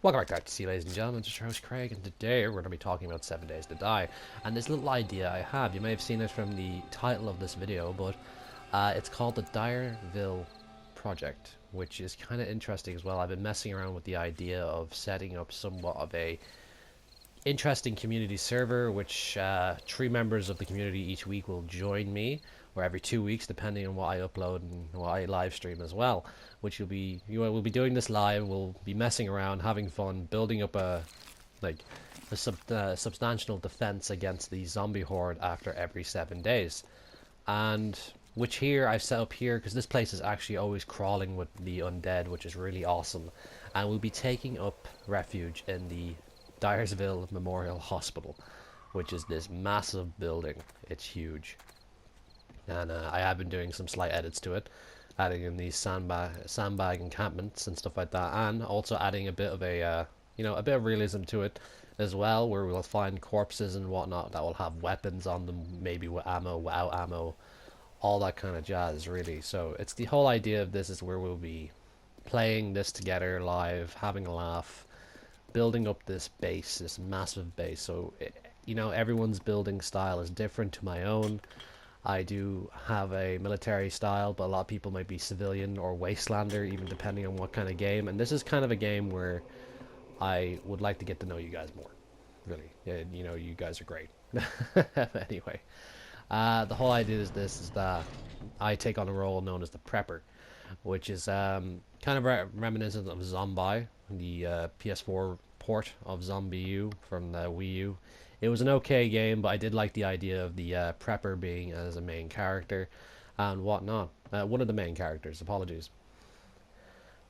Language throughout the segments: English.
Welcome back to RTC, ladies and gentlemen. It's your host Craig, and today we're going to be talking about 7 Days to Die. And this little idea I have, you may have seen it from the title of this video, but it's called the Dierville project, which is kind of interesting as well. I've been messing around with the idea of setting up somewhat of a interesting community server, which 3 members of the community each week will join me, or every 2 weeks, depending on what I upload and what I live stream as well. Which we'll be doing this live. We'll be messing around, having fun, building up a substantial defense against the zombie horde after every 7 days, and which here I've set up here because this place is actually always crawling with the undead, which is really awesome. And we'll be taking up refuge in the Dyersville Memorial Hospital, which is this massive building. It's huge, and I have been doing some slight edits to it, adding in these sandbag encampments and stuff like that, and also adding a bit of a a bit of realism to it as well, where we'll find corpses and whatnot that will have weapons on them, maybe with ammo, without ammo, all that kind of jazz, really. So it's the whole idea of this is where we'll be playing this together live, having a laugh, building up this base, this massive base. So everyone's building style is different to my own. I do have a military style, but a lot of people might be civilian or wastelander, even depending on what kind of game. And this is kind of a game where I would like to get to know you guys more, really. Yeah, you guys are great. Anyway, the whole idea is that I take on a role known as the Prepper, which is kind of reminiscent of Zombie, the PS4 port of Zombie U from the Wii U. It was an okay game, but I did like the idea of the Prepper being as a main character and whatnot. One of the main characters, apologies.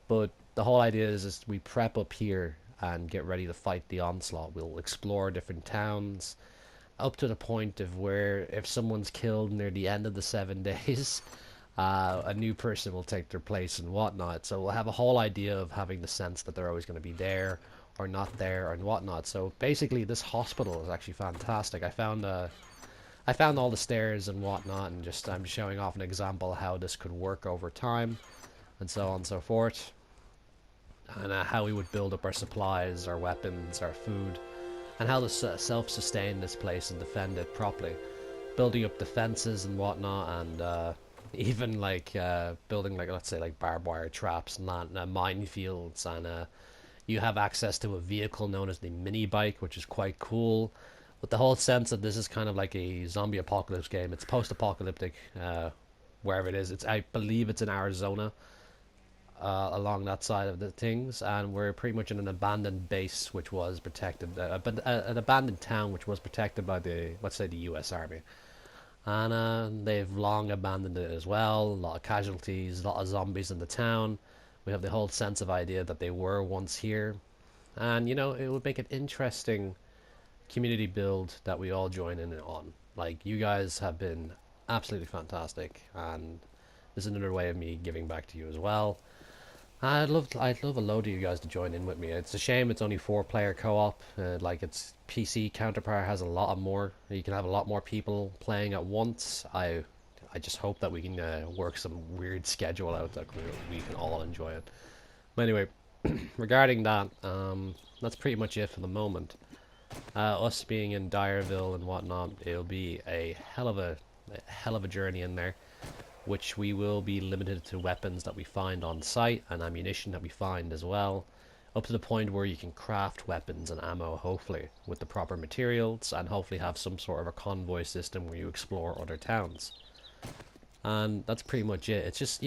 But the whole idea is we prep up here and get ready to fight the onslaught. We'll explore different towns up to the point of where if someone's killed near the end of the 7 days, a new person will take their place and whatnot. So we'll have a whole idea of having the sense that they're always going to be there or not there and whatnot. So basically this hospital is actually fantastic. I found all the stairs and whatnot, and I'm showing off an example how this could work over time and so on and so forth, and how we would build up our supplies, our weapons, our food, and how to self-sustain this place and defend it properly, building up defenses and whatnot, and even building let's say barbed wire traps and minefields, and you have access to a vehicle known as the mini bike, which is quite cool. But the whole sense that this is kind of like a zombie apocalypse game. It's post-apocalyptic, wherever it is. I believe it's in Arizona, along that side of the things, and we're pretty much in an abandoned base which was protected, but an abandoned town which was protected by let's say the U.S. Army. And they've long abandoned it as well. A lot of casualties, a lot of zombies in the town. We have the whole sense of idea that they were once here. And, it would make an interesting community build that we all join in on. Like, you guys have been absolutely fantastic, and this is another way of me giving back to you as well. I'd love a load of you guys to join in with me. It's a shame it's only 4-player co-op. Its PC counterpart has a lot of more. You can have a lot more people playing at once. I just hope that we can work some weird schedule out that we can all enjoy it. But anyway, regarding that, that's pretty much it for the moment. Us being in Dierville and whatnot, it'll be a hell of a journey in there, which we will be limited to weapons that we find on site and ammunition that we find as well, up to the point where you can craft weapons and ammo, hopefully, with the proper materials, and hopefully have some sort of a convoy system where you explore other towns. And that's pretty much it. It's just,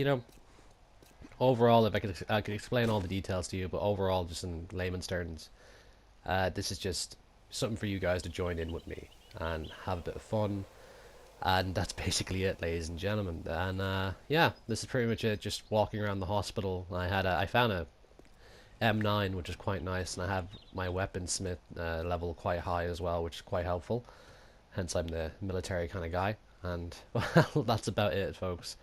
overall, if I could explain all the details to you, but overall, just in layman's terms, this is just something for you guys to join in with me and have a bit of fun. And that's basically it, ladies and gentlemen. And yeah, this is pretty much it. Just walking around the hospital. I found a M9, which is quite nice, and I have my weaponsmith level quite high as well, which is quite helpful. Hence, I'm the military kind of guy. And well, that's about it, folks.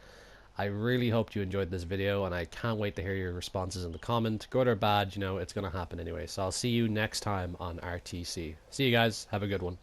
I really hope you enjoyed this video, and I can't wait to hear your responses in the comment. Good or bad, it's gonna happen anyway. So I'll see you next time on RTC. See you guys. Have a good one.